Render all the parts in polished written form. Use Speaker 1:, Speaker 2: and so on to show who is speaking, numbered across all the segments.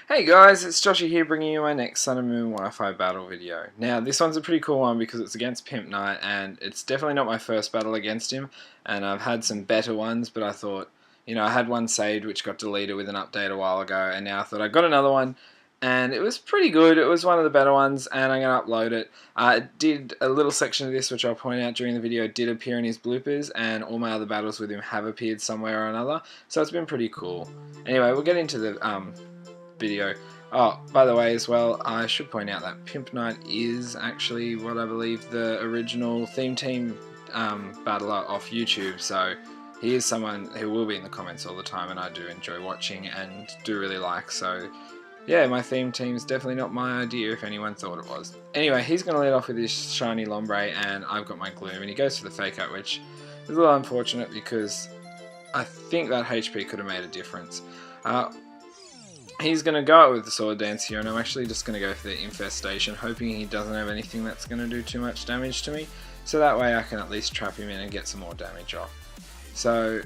Speaker 1: Hey guys, it's Joshy here bringing you my next Sun and Moon Wi-Fi battle video. Now this one's a pretty cool one because it's against Pimp Knight and it's definitely not my first battle against him, and I've had some better ones, but I thought, I had one saved which got deleted with an update a while ago, and now I thought I got another one and it was pretty good. It was one of the better ones and I'm going to upload it. It did a little section of this which I'll point out during the video did appear in his bloopers, and all my other battles with him have appeared somewhere or another, so it's been pretty cool. Anyway, we'll get into the video. Oh, by the way as well, I should point out that Pimp Knight is actually what I believe the original theme team battler off YouTube, so he is someone who will be in the comments all the time and I do enjoy watching and do really like, so yeah, my theme team's definitely not my idea if anyone thought it was. Anyway, he's going to lead off with his shiny Lombre and I've got my Gloom, and he goes for the Fake Out, which is a little unfortunate because I think that HP could have made a difference. He's going to go out with the Sword Dance here, and I'm actually just going to go for the Infestation, hoping he doesn't have anything that's going to do too much damage to me, so that way I can at least trap him in and get some more damage off. So,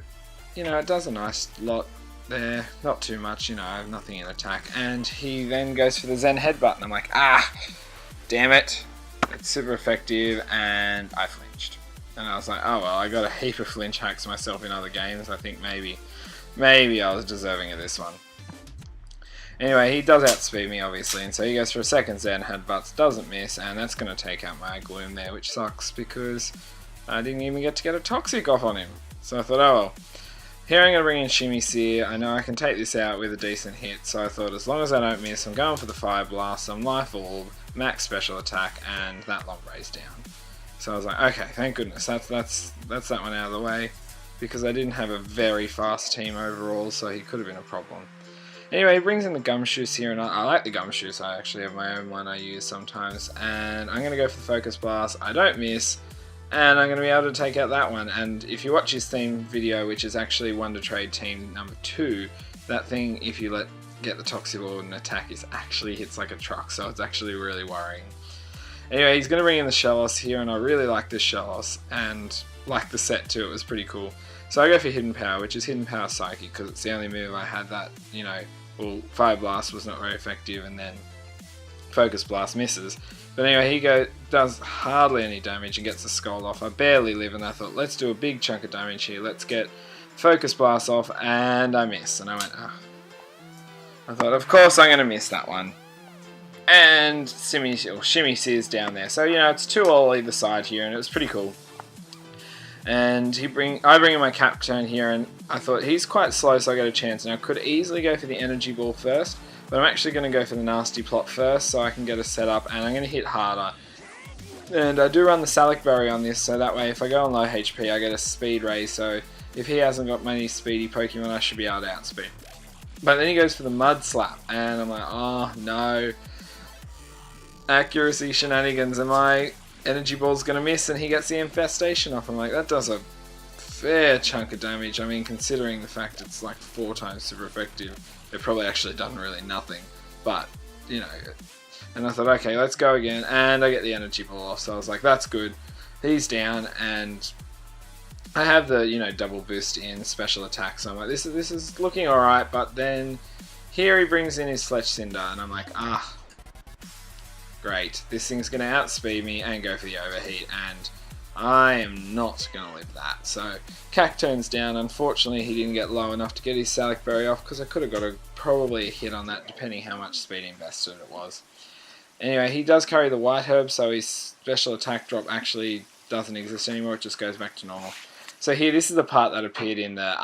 Speaker 1: it does a nice lot there, not too much, I have nothing in attack, and he then goes for the Zen Headbutt, and I'm like, damn it, it's super effective, and I flinched. And I was like, oh well, I got a heap of flinch hacks myself in other games, I think maybe I was deserving of this one. Anyway, he does outspeed me, obviously, and so he goes for a second Zen Headbutts, doesn't miss, and that's going to take out my Gloom there, which sucks because I didn't even get to get a Toxic off on him. So I thought, oh well. Here I'm going to bring in Shimmy Seer. I know I can take this out with a decent hit, so I thought as long as I don't miss, I'm going for the Fire Blast, some Life Orb, max special attack, and that Lombre's down. So I was like, okay, thank goodness, that's that one out of the way, because I didn't have a very fast team overall, so he could have been a problem. Anyway, he brings in the Gumshoos here, and I like the Gumshoos. I actually have my own one I use sometimes, and I'm going to go for the Focus Blast. I don't miss, and I'm going to be able to take out that one. And if you watch his theme video, which is actually Wonder Trade Team number 2, that thing, if you get the Toxic Orb and attack, is actually hits like a truck, so it's actually really worrying. Anyway, he's going to bring in the Shellos here, and I really like this Shellos, and like the set too, it was pretty cool. So I go for Hidden Power, which is Hidden Power Psychic, because it's the only move I had that, well, Fire Blast was not very effective, and then Focus Blast misses. But anyway, he does hardly any damage and gets the Skull off. I barely live, and I thought, let's do a big chunk of damage here. Let's get Focus Blast off, and I miss. And I went, I thought, of course I'm going to miss that one. And Shimmy Seer's down there. So, it's 2 all either side here, and it was pretty cool. And I bring in my Captain here, and I thought he's quite slow, so I get a chance. And I could easily go for the Energy Ball first, but I'm actually going to go for the Nasty Plot first, so I can get a setup, and I'm going to hit harder. And I do run the Salic Berry on this, so that way if I go on low HP, I get a Speed Raise, so if he hasn't got many speedy Pokemon, I should be able to outspeed. But then he goes for the Mud Slap, and I'm like, oh no. Accuracy shenanigans, and my Energy Ball's going to miss, and he gets the Infestation off. I'm like, that does a fair chunk of damage. I mean, considering the fact it's like 4 times super effective, it probably actually done really nothing. But, and I thought, okay, let's go again, and I get the Energy Ball off, so I was like, that's good. He's down, and I have the, double boost in special attack, so I'm like, this is looking alright, but then here he brings in his Fletch Cinder, and I'm like, great, this thing's going to outspeed me and go for the Overheat, and I am not going to live that. So Cacturne's down. Unfortunately, he didn't get low enough to get his Salic Berry off, because I could have got probably a hit on that, depending how much speed invested it was. Anyway, he does carry the White Herb, so his special attack drop actually doesn't exist anymore. It just goes back to normal. So here, this is the part that appeared in the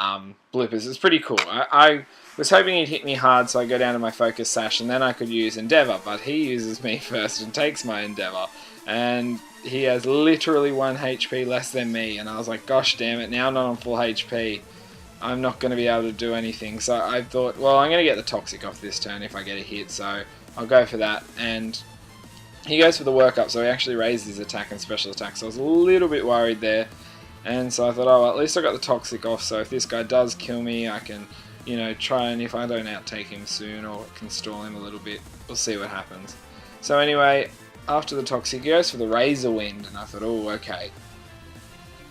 Speaker 1: bloopers. It's pretty cool. I was hoping he'd hit me hard, so I go down to my Focus Sash, and then I could use Endeavour, but he uses me first and takes my Endeavour, and he has literally 1 HP less than me, and I was like, gosh damn it, now I'm not on full HP, I'm not going to be able to do anything. So I thought, well, I'm going to get the Toxic off this turn if I get a hit, so I'll go for that, and he goes for the Workup, so he actually raised his attack and special attack, so I was a little bit worried there, and so I thought, oh, well, at least I got the Toxic off, so if this guy does kill me, I can, try, and if I don't outtake him soon or can stall him a little bit, we'll see what happens. So anyway, after the Toxic, he goes for the Razor Wind, and I thought, oh, okay.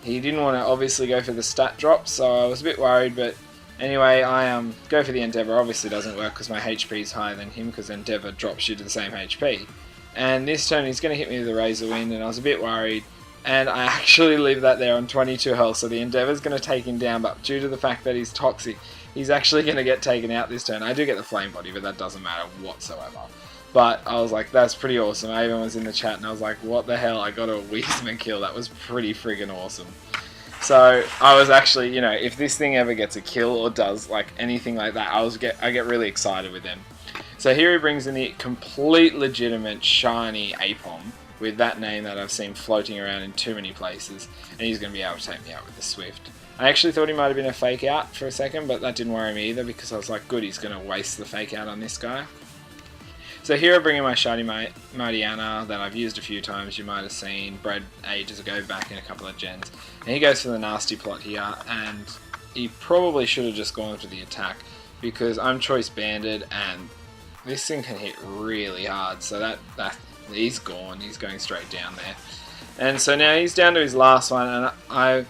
Speaker 1: He didn't want to obviously go for the stat drop, so I was a bit worried, but Anyway, I go for the Endeavour. Obviously doesn't work because my HP is higher than him, because Endeavour drops you to the same HP. And this turn he's going to hit me with a Razor Wind, and I was a bit worried. And I actually leave that there on 22 health, so the Endeavour's going to take him down, but due to the fact that he's toxic, he's actually going to get taken out this turn. I do get the Flame Body, but that doesn't matter whatsoever. But I was like, that's pretty awesome. I even was in the chat and I was like, what the hell, I got a Wheezman kill. That was pretty friggin' awesome. So I was actually, you know, if this thing ever gets a kill or does like anything like that, I get really excited with them. So here he brings in the complete legitimate shiny Aipom with that name that I've seen floating around in too many places, and he's going to be able to take me out with the Swift. I actually thought he might have been a fake out for a second, but that didn't worry me either, because I was like, good, he's going to waste the fake out on this guy. So here I bring in my shiny Mightyena that I've used a few times. You might have seen bred ages ago back in a couple of gens. And he goes for the nasty plot here, and he probably should have just gone for the attack, because I'm choice banded and this thing can hit really hard. So that he's gone. He's going straight down there. And so now he's down to his last one, and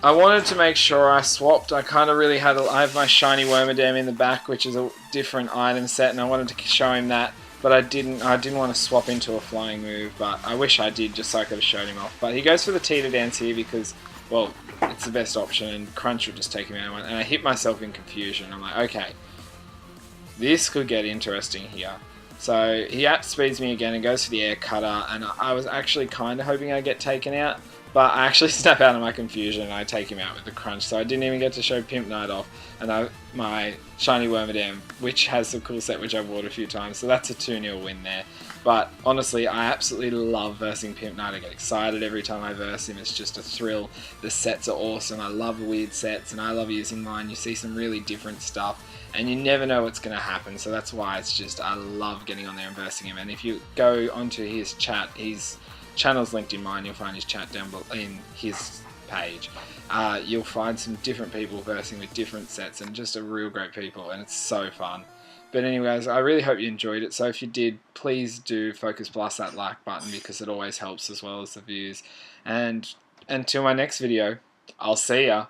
Speaker 1: I wanted to make sure I swapped. I kind of really had I have my shiny Wormadam in the back, which is a different item set, and I wanted to show him that, but I didn't want to swap into a flying move, but I wish I did, just so I could have showed him off. But he goes for the Teeter Dance here because, well, it's the best option, and Crunch would just take him out. And I hit myself in confusion. I'm like, okay, this could get interesting here. So he outspeeds me again and goes for the Air Cutter, and I was actually kind of hoping I'd get taken out, but I actually snap out of my confusion and I take him out with the Crunch. So I didn't even get to show Pimp Knight off, and my shiny Wormadam, which has the cool set which I've bought a few times, so that's a 2-0 win there. But honestly, I absolutely love versing Pimp Knight. I get excited every time I verse him. It's just a thrill. The sets are awesome. I love weird sets, and I love using mine. You see some really different stuff, and you never know what's going to happen. So that's why it's just, I love getting on there and versing him. And if you go onto his chat, his channel's linked in mine. You'll find his chat down below in his page. You'll find some different people versing with different sets, and just a real great people, and it's so fun. But anyways, I really hope you enjoyed it. So if you did, please do focus plus that like button, because it always helps, as well as the views. And until my next video, I'll see ya.